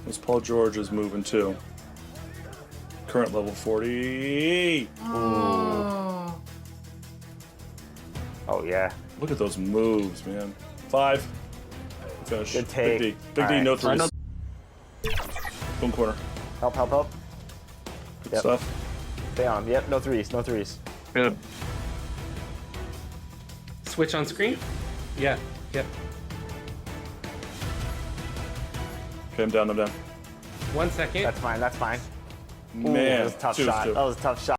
This Paul George is moving too. Current level 40. Oh. Oh, yeah. Look at those moves, man. 5. Finish. Good take. Big D. Big All D, right. no threes. Boom corner. Help, help, help. Good Yep. stuff. Stay on. Yep, no threes, no threes. Good. Switch on screen? Yeah. Yep. Okay, I'm down, I'm down. 1 second. That's fine, that's fine. Ooh, Man, that was a tough 2 is shot. 2. That was a tough shot.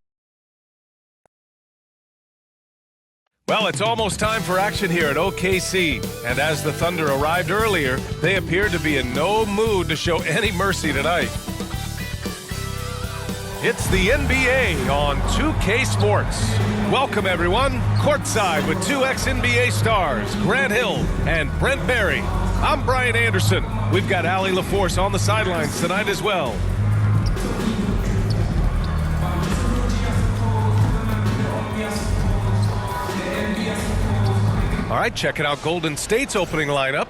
Well, it's almost time for action here at OKC. And as the Thunder arrived earlier, they appeared to be in no mood to show any mercy tonight. It's the NBA on 2K Sports. Welcome, everyone. Courtside with 2 ex-NBA stars, Grant Hill and Brent Barry. I'm Brian Anderson. We've got Allie LaForce on the sidelines tonight as well. All right, checking out Golden State's opening lineup.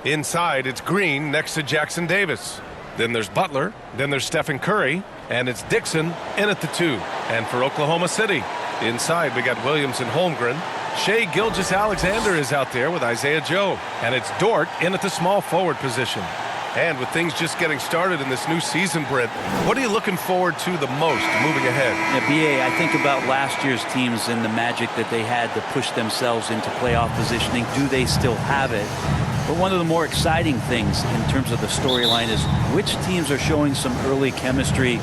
Inside, it's Green next to Jackson Davis. Then there's Butler. Then there's Stephen Curry. And it's Dixon in at the 2. And for Oklahoma City, inside we got Williams and Holmgren. Shai Gilgeous-Alexander is out there with Isaiah Joe. And it's Dort in at the small forward position. And with things just getting started in this new season, Brent, what are you looking forward to the most moving ahead? Yeah, BA, I think about last year's teams and the magic that they had to push themselves into playoff positioning. Do they still have it? But one of the more exciting things in terms of the storyline is which teams are showing some early chemistry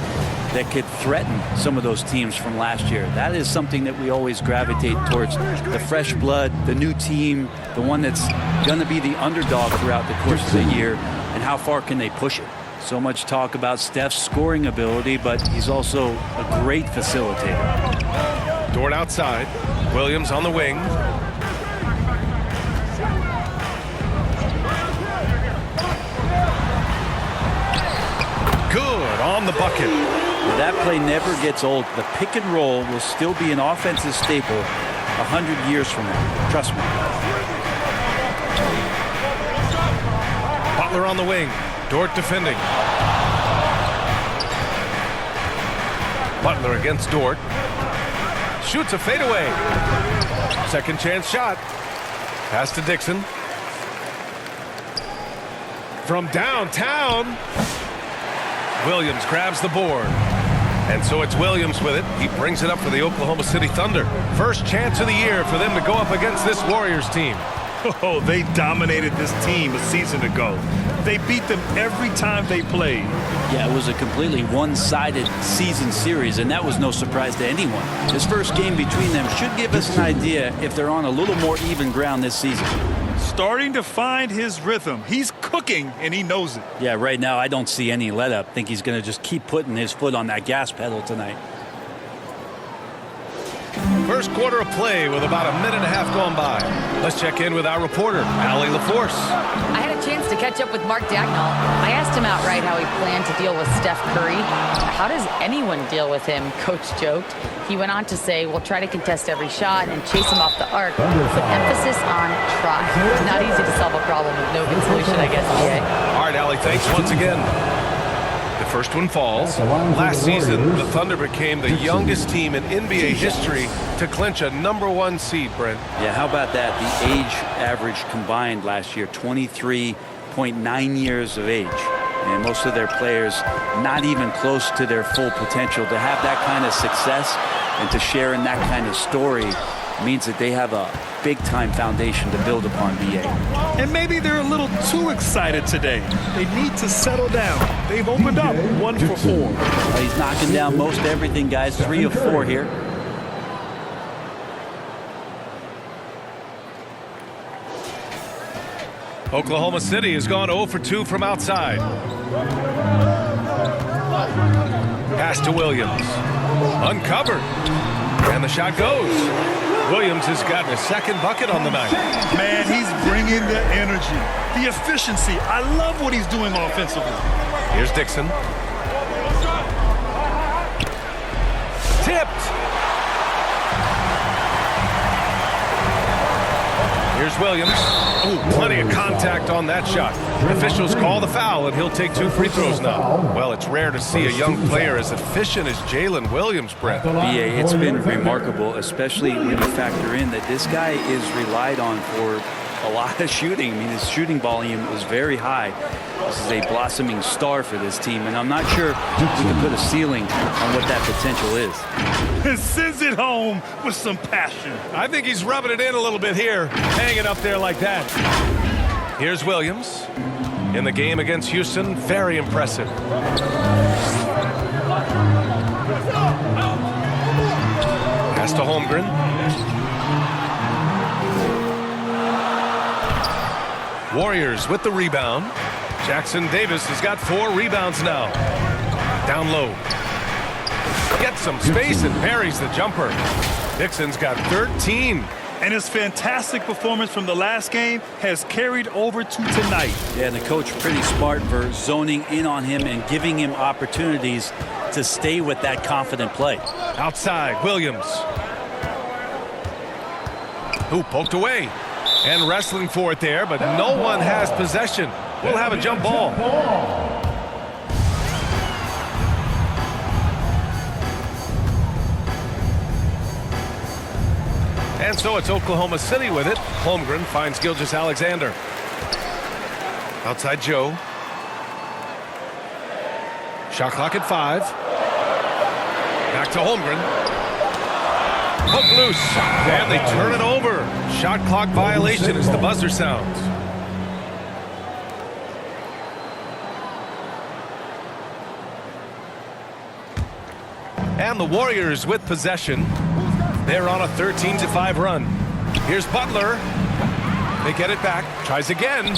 that could threaten some of those teams from last year. That is something that we always gravitate towards. The fresh blood, the new team, the one that's going to be the underdog throughout the course of the year, and how far can they push it? So much talk about Steph's scoring ability, but he's also a great facilitator. Dort outside. Williams on the wing. Good on the bucket. That play never gets old. The pick and roll will still be an offensive staple 100 years from now. Trust me. Butler on the wing. Dort defending. Butler against Dort. Shoots a fadeaway. Second chance shot. Pass to Dixon. From downtown. Williams grabs the board. And so it's Williams with it. He brings it up for the Oklahoma City Thunder. First chance of the year for them to go up against this Warriors team. Oh, they dominated this team a season ago. They beat them every time they played. Yeah, it was a completely one-sided season series, and that was no surprise to anyone. This first game between them should give us an idea if they're on a little more even ground this season. Starting to find his rhythm. He's cooking, and he knows it. Yeah, right now I don't see any let-up. I think he's going to just keep putting his foot on that gas pedal tonight. First quarter of play with about a minute and a half gone by. Let's check in with our reporter, Allie LaForce. I had a chance to catch up with Mark Dagnall. I asked him outright how he planned to deal with Steph Curry. How does anyone deal with him? Coach joked. He went on to say, we'll try to contest every shot and chase him off the arc, with emphasis on try. Not easy to solve a problem with no good solution, I guess, BA. All right, Allie, thanks once again. The first one falls. Last season, the Thunder became the youngest team in NBA history to clinch a #1 seed, Brent. Yeah, how about that? The age average combined last year, 23.9 years of age. And most of their players not even close to their full potential. To have that kind of success and to share in that kind of story means that they have a big-time foundation to build upon, BA. And maybe they're a little too excited today. They need to settle down. They've opened up 1 for 4. Well, he's knocking down most everything, guys. 3 of 4 here. Oklahoma City has gone 0 for 2 from outside. Pass to Williams. Uncovered. And the shot goes. Williams has gotten a second bucket on the night. Man, he's bringing the energy, the efficiency. I love what he's doing offensively. Here's Dixon. Tipped. Here's Williams. Ooh, plenty of contact on that shot. Officials call the foul, and he'll take 2 free throws now. Well, it's rare to see a young player as efficient as Jalen Williams, Brett. BA, it's been remarkable, especially when you factor in that this guy is relied on for a lot of shooting. I mean, his shooting volume is very high. This is a blossoming star for this team, and I'm not sure we can put a ceiling on what that potential is. Sends it home with some passion. I think he's rubbing it in a little bit here, hanging up there like that. Here's Williams. In the game against Houston, very impressive. Pass to Holmgren. Warriors with the rebound. Jackson Davis has got 4 rebounds now. Down low. Gets some space and parries the jumper. Dixon's got 13. And his fantastic performance from the last game has carried over to tonight. Yeah, and the coach pretty smart for zoning in on him and giving him opportunities to stay with that confident play. Outside, Williams. Who poked away. And wrestling for it there, but no one has possession. We'll have a jump ball. And so it's Oklahoma City with it. Holmgren finds Gilgeous-Alexander. Outside Joe. Shot clock at 5. Back to Holmgren. Hook loose, and they turn it over. Shot clock violation as the buzzer sounds. And the Warriors with possession. They're on a 13-5 run. Here's Butler. They get it back. Tries again.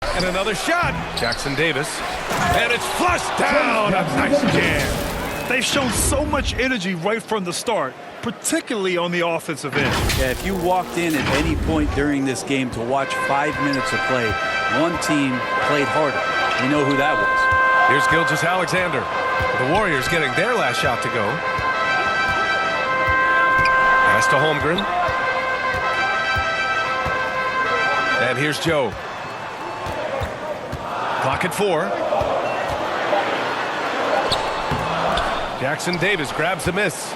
And another shot. Jackson Davis. And it's flushed down. A nice jam. They've shown so much energy right from the start, particularly on the offensive end. Yeah, if you walked in at any point during this game to watch 5 minutes of play, one team played harder. You know who that was. Here's Gilgeous-Alexander. The Warriors getting their last shot to go. Pass to Holmgren. And here's Joe. Clock at 4. Jackson Davis grabs a miss.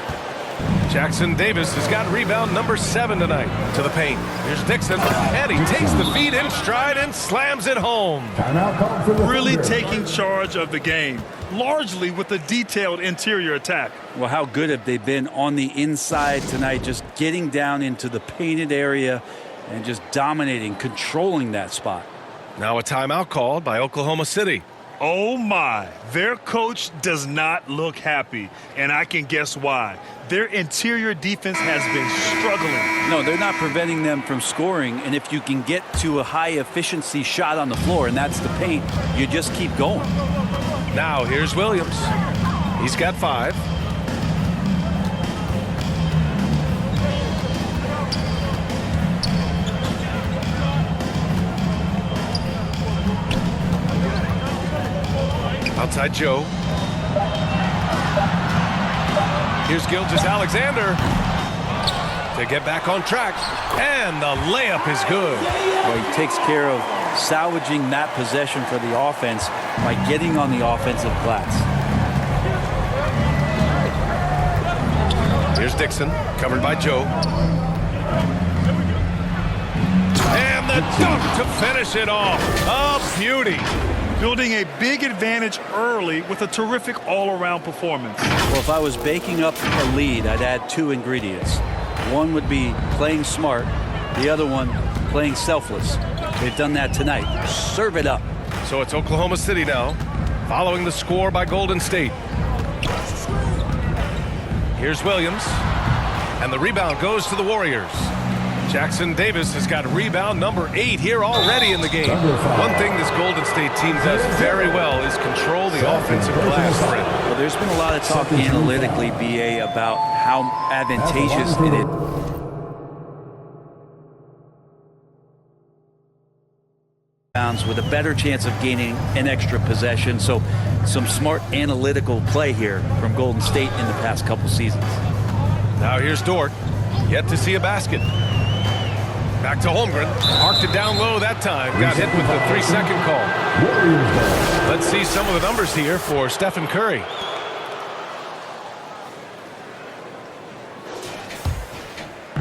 Jackson Davis has got rebound number 7 tonight. To the paint. Here's Dixon. And he takes the feed in stride and slams it home. Really taking charge of the game, largely with a detailed interior attack. Well, how good have they been on the inside tonight, just getting down into the painted area and just dominating, controlling that spot. Now a timeout called by Oklahoma City. Oh my, their coach does not look happy, and I can guess why. Their interior defense has been struggling. No, they're not preventing them from scoring, and if you can get to a high efficiency shot on the floor, and that's the paint, you just keep going. Now here's Williams. He's got 5. Outside Joe. Here's Gilgeous-Alexander to get back on track. And the layup is good. Well, he takes care of salvaging that possession for the offense by getting on the offensive glass. Here's Dixon, covered by Joe. And the dunk to finish it off. A beauty. Building a big advantage early with a terrific all-around performance. Well, if I was baking up a lead, I'd add 2 ingredients. One would be playing smart. The other one, playing selfless. They've done that tonight. Serve it up. So it's Oklahoma City now. following the score by Golden State. Here's Williams, and the rebound goes to the Warriors. Jackson Davis has got rebound number 8 here already in the game. One thing this Golden State team does very well is control the offensive glass. Well, there's been a lot of talk analytically, BA, about how advantageous it is. With a better chance of gaining an extra possession. So some smart analytical play here from Golden State in the past couple seasons. Now here's Dort. Yet to see a basket. Back to Holmgren. Marked it down low that time. Got hit with the 3-second call. Let's see some of the numbers here for Stephen Curry.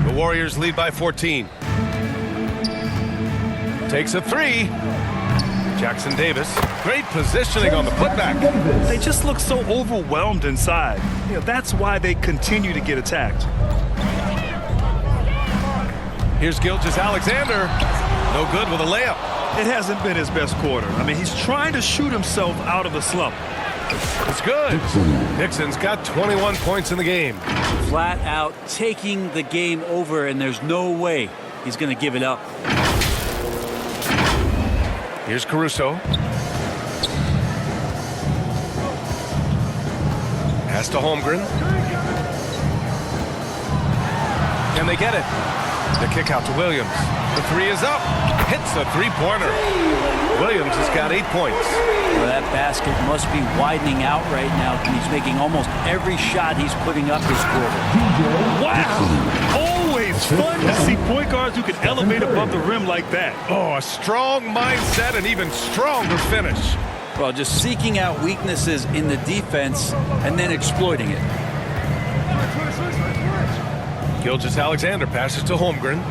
The Warriors lead by 14. Takes a 3. Jackson Davis. Great positioning on the putback. They just look so overwhelmed inside. You know, that's why they continue to get attacked. Here's Gilgeous-Alexander. No good with a layup. It hasn't been his best quarter. I mean, he's trying to shoot himself out of the slump. It's good. Dixon's got 21 points in the game. Flat out taking the game over, and there's no way he's going to give it up. Here's Caruso. Pass to Holmgren. Can they get it? The kick out to Williams. The 3 is up. Hits a 3-pointer. Williams has got 8 points. Well, that basket must be widening out right now. He's making almost every shot he's putting up this quarter. Wow! Always fun to see point guards who can elevate above the rim like that. Oh, a strong mindset and even stronger finish. Well, just seeking out weaknesses in the defense and then exploiting it. Gilgeous-Alexander passes to Holmgren.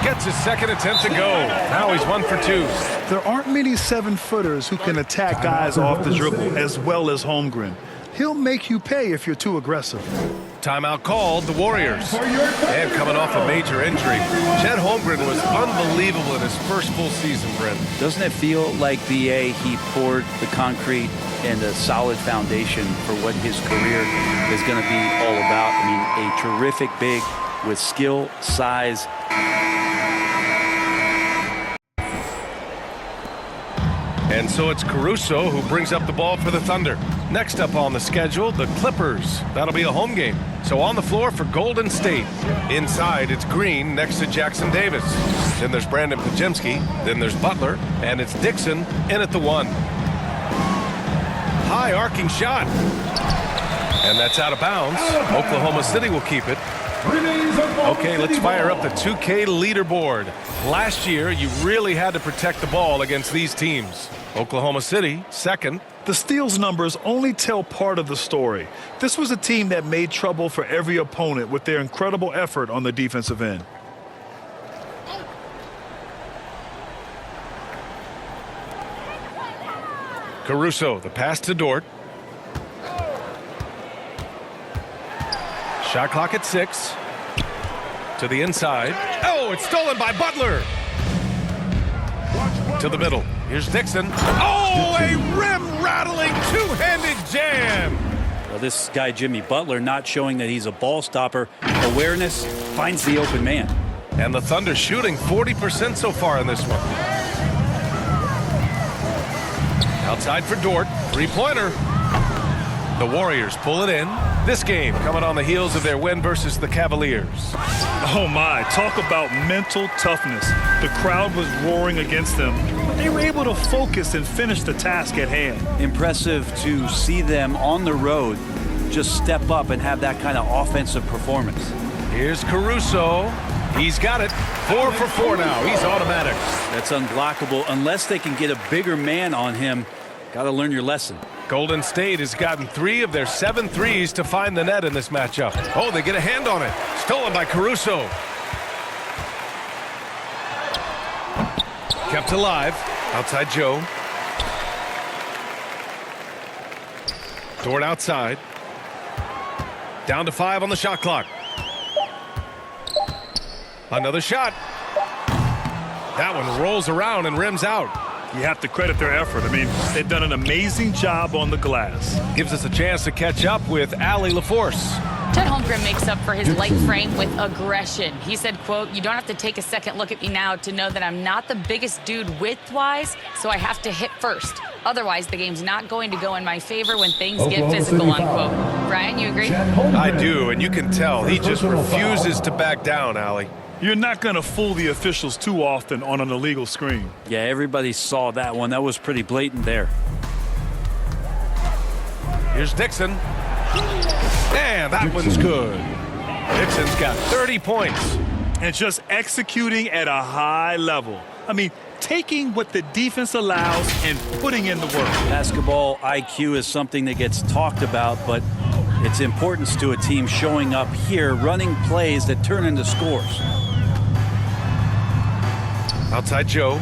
Gets his second attempt to go. Now he's 1 for 2. There aren't many 7-footers who can attack guys off the dribble as well as Holmgren. He'll make you pay if you're too aggressive. Timeout called, the Warriors. And coming off a major injury, Chet Holmgren was unbelievable in his first full season, Brent. Doesn't it feel like, BA, he poured the concrete and a solid foundation for what his career is going to be all about? I mean, a terrific big with skill, size. And so it's Caruso who brings up the ball for the Thunder. Next up on the schedule, the Clippers. That'll be a home game. So on the floor for Golden State. Inside, it's Green next to Jackson Davis. Then there's Brandon Pajemski. Then there's Butler. And it's Dixon in at the 1. High arcing shot. And that's out of bounds. Oklahoma City will keep it. Okay, let's fire up the 2K leaderboard. Last year, you really had to protect the ball against these teams. Oklahoma City, second. The steals numbers only tell part of the story. This was a team that made trouble for every opponent with their incredible effort on the defensive end. Caruso, the pass to Dort. Shot clock at 6. To the inside. Oh, it's stolen by Butler. To the middle. Here's Dixon. Oh, a rim-rattling two-handed jam. Well, this guy, Jimmy Butler, not showing that he's a ball stopper. Awareness finds the open man. And the Thunder shooting 40% so far in this one. Outside for Dort. 3-pointer. The Warriors pull it in. This game coming on the heels of their win versus the Cavaliers. Oh my, talk about mental toughness. The crowd was roaring against them, but they were able to focus and finish the task at hand. Impressive to see them on the road just step up and have that kind of offensive performance. Here's Caruso. He's got it. 4 for 4 now. He's automatic. That's unblockable unless they can get a bigger man on him. Got to learn your lesson. Golden State has gotten 3 of their 7 threes to find the net in this matchup. Oh, they get a hand on it. Stolen by Caruso. Kept alive. Outside Joe. Dort outside. Down to 5 on the shot clock. Another shot. That one rolls around and rims out. You have to credit their effort. I mean, they've done an amazing job on the glass. Gives us a chance to catch up with Allie LaForce. Ted Holmgren makes up for his light frame with aggression. He said, quote, "You don't have to take a second look at me now to know that I'm not the biggest dude width-wise, so I have to hit first. Otherwise, the game's not going to go in my favor when things get physical," unquote. Brian, you agree? I do, and you can tell he just refuses to back down, Allie. You're not going to fool the officials too often on an illegal screen. Yeah, everybody saw that one. That was pretty blatant there. Here's Dixon. And that one's good. Dixon's got 30 points. And just executing at a high level. I mean, taking what the defense allows and putting in the work. Basketball IQ is something that gets talked about, but its importance to a team showing up here, running plays that turn into scores. Outside Joe.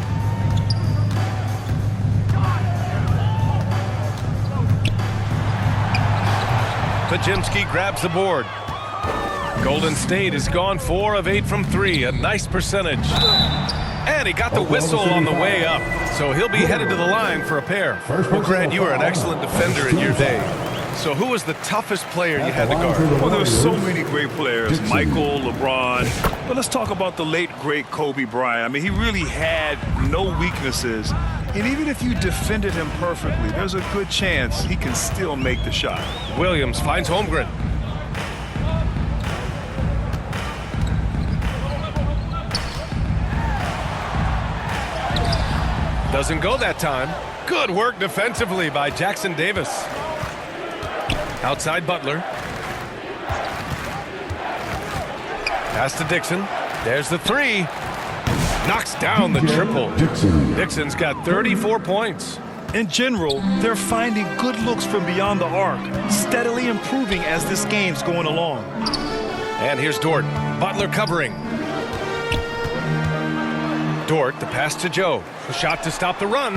Pajemski grabs the board. Golden State has gone 4 of 8 from 3, a nice percentage. And he got the whistle on the way up, so he'll be headed to the line for a pair. Well, Grant, you were an excellent defender in your day. So who was the toughest player you had to guard? Well, there's so many great players, Michael, LeBron. But let's talk about the late, great Kobe Bryant. I mean, he really had no weaknesses. And even if you defended him perfectly, there's a good chance he can still make the shot. Williams finds Holmgren. Doesn't go that time. Good work defensively by Jackson Davis. Outside Butler. Pass to Dixon. There's the 3. Knocks down the triple. Dixon's got 34 points. In general, they're finding good looks from beyond the arc, steadily improving as this game's going along. And here's Dort. Butler covering. Dort, the pass to Joe. The shot to stop the run.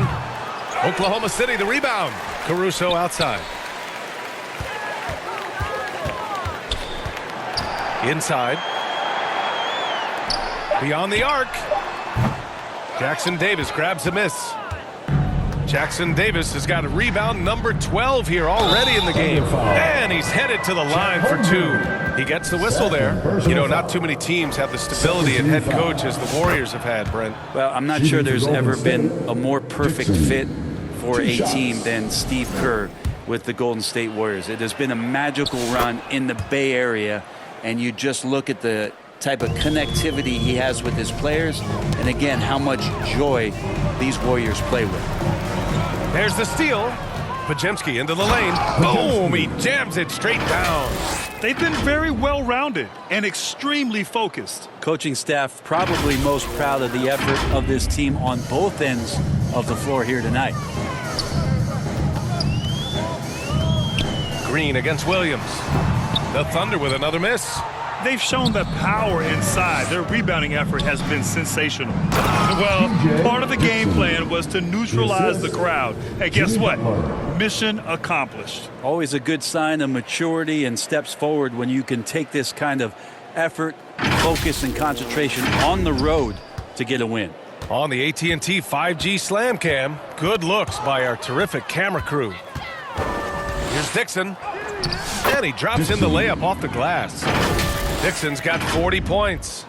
Oklahoma City, the rebound. Caruso outside. Inside. Beyond the arc. Jackson Davis grabs the miss. Jackson Davis has got a rebound number 12 here already in the game. And he's headed to the line for 2. He gets the whistle there. You know, not too many teams have the stability and head coach as the Warriors have had, Brent. Well, I'm not sure there's ever been a more perfect fit for a team than Steve Kerr with the Golden State Warriors. It has been a magical run in the Bay Area, and you just look at the type of connectivity he has with his players, and again, how much joy these Warriors play with. There's the steal. Pajemski into the lane. Boom! He jams it straight down. They've been very well-rounded and extremely focused. Coaching staff probably most proud of the effort of this team on both ends of the floor here tonight. Green against Williams. The Thunder with another miss. They've shown that power inside. Their rebounding effort has been sensational. Well, part of the game plan was to neutralize the crowd. Hey, guess what? Mission accomplished. Always a good sign of maturity and steps forward when you can take this kind of effort, focus, and concentration on the road to get a win. On the AT&T 5G Slam Cam, good looks by our terrific camera crew. Here's Dixon. And he drops in the layup off the glass. Dixon's got 40 points.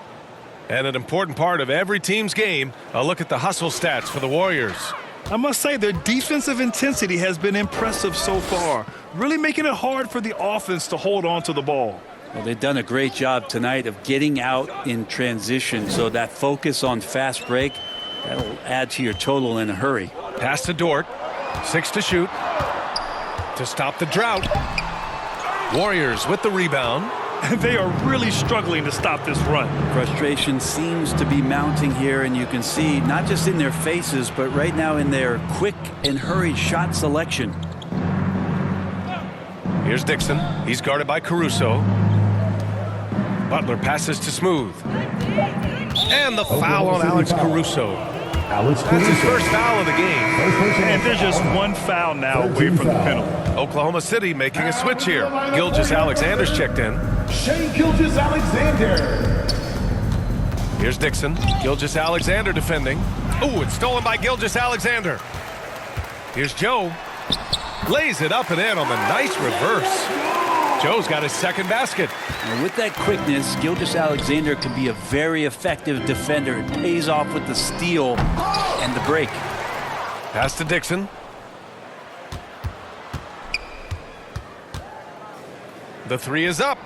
And an important part of every team's game, a look at the hustle stats for the Warriors. I must say their defensive intensity has been impressive so far, really making it hard for the offense to hold on to the ball. Well, they've done a great job tonight of getting out in transition, so that focus on fast break, that'll add to your total in a hurry. Pass to Dort. 6 to shoot. To stop the drought. Warriors with the rebound. And they are really struggling to stop this run. Frustration seems to be mounting here, and you can see not just in their faces, but right now in their quick and hurried shot selection. Here's Dixon. He's guarded by Caruso. Butler passes to Smooth. And the foul on Alex Caruso. That's his first foul of the game. And there's just one foul now away from the penalty. Oklahoma City making a switch here. Gilgeous-Alexander's checked in. Shea Gilgeous-Alexander. Here's Dixon. Gilgeous-Alexander defending. Oh, it's stolen by Gilgeous-Alexander. Here's Joe. Lays it up and in on the nice reverse. Joe's got his second basket. And with that quickness, Gilgeous-Alexander can be a very effective defender. It pays off with the steal and the break. Pass to Dixon. The three is up.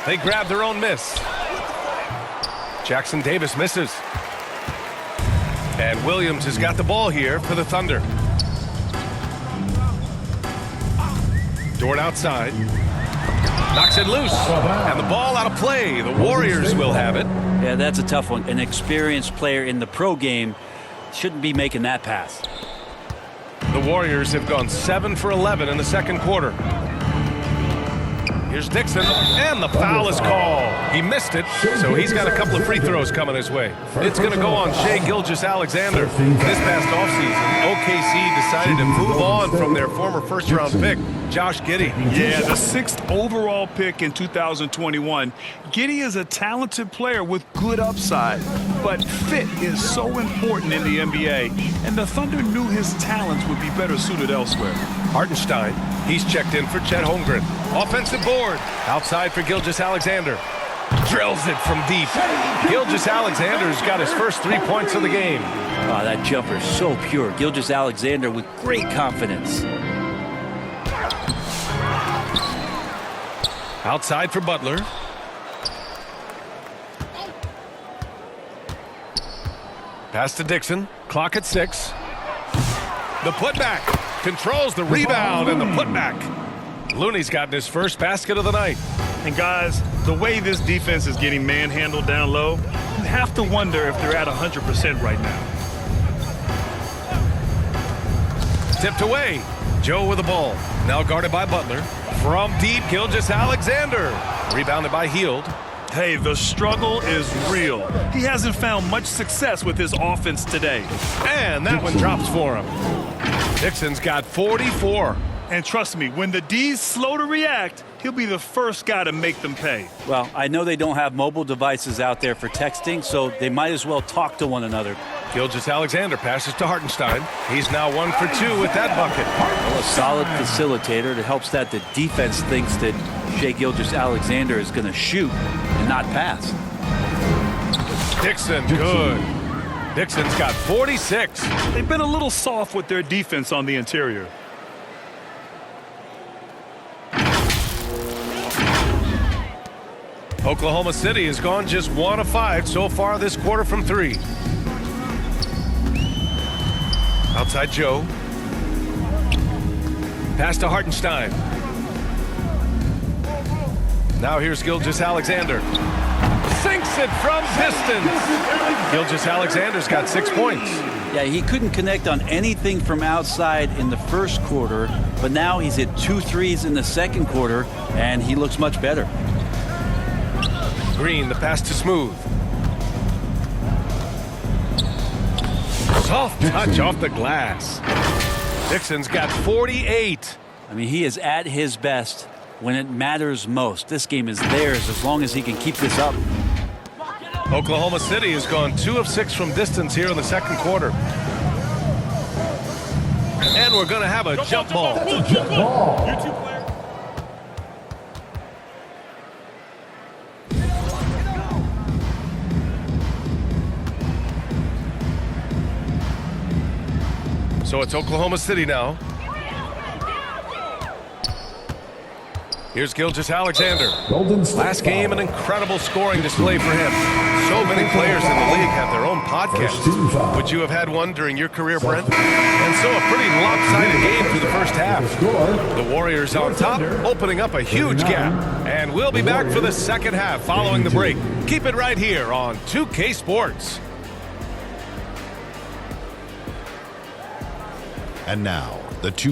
They grab their own miss. Jackson Davis misses. And Williams has got the ball here for the Thunder. Dort outside. Knocks it loose. And the ball out of play. The Warriors will have it. Yeah, that's a tough one. An experienced player in the pro game shouldn't be making that pass. The Warriors have gone 7 for 11 in the second quarter. Here's Dixon, and the foul is called. He missed it, so he's got a couple of free throws coming his way. It's going to go on Shai Gilgeous-Alexander. This past offseason, OKC decided to move on from their former first-round pick, Josh Giddey. Yeah, the 6th overall pick in 2021. Giddey is a talented player with good upside, but fit is so important in the NBA, and the Thunder knew his talents would be better suited elsewhere. Hartenstein, he's checked in for Chet Holmgren. Offensive board, outside for Gilgeous-Alexander. Drills it from deep. Gilgeous-Alexander's got his first 3 points of the game. Wow, that jumper is so pure. Gilgeous-Alexander with great confidence. Outside for Butler. Pass to Dixon. Clock at 6. The putback. Controls the rebound and the putback. Looney's gotten his first basket of the night. And guys, the way this defense is getting manhandled down low, you have to wonder if they're at 100% right now. Tipped away. Joe with the ball. Now guarded by Butler. From deep, Gilgeous-Alexander. Rebounded by Hield. Hey, the struggle is real. He hasn't found much success with his offense today. And that one drops for him. Dixon's got 44. And trust me, when the D's slow to react, he'll be the first guy to make them pay. Well, I know they don't have mobile devices out there for texting, so they might as well talk to one another. Gilgeous-Alexander passes to Hartenstein. He's now 1 for 2 with that bucket. Well, a solid facilitator that helps that the defense thinks that Shai Gilgeous-Alexander is going to shoot and not pass. Dixon, good. Dixon's got 46. They've been a little soft with their defense on the interior. Oklahoma City has gone just 1 of 5 so far this quarter from 3. Outside Joe. Pass to Hartenstein. Now here's Gilgeous-Alexander. Sinks it from distance. Gilgeous-Alexander's got 6 points. Yeah, he couldn't connect on anything from outside in the first quarter, but now he's hit 2 threes in the second quarter, and he looks much better. Green, the pass to Smooth. Soft touch off the glass. Dixon's got 48. I mean, he is at his best when it matters most. This game is theirs as long as he can keep this up. Oklahoma City has gone 2 of 6 from distance here in the second quarter. And we're going to have a jump ball. So it's Oklahoma City now. Here's Gilgeous-Alexander. Last game, an incredible scoring display for him. So many players in the league have their own podcasts. Would you have had one during your career, Brent? And so a pretty lopsided game through the first half. The Warriors on top, opening up a huge gap. And we'll be back for the second half following the break. Keep it right here on 2K Sports. And now, the 2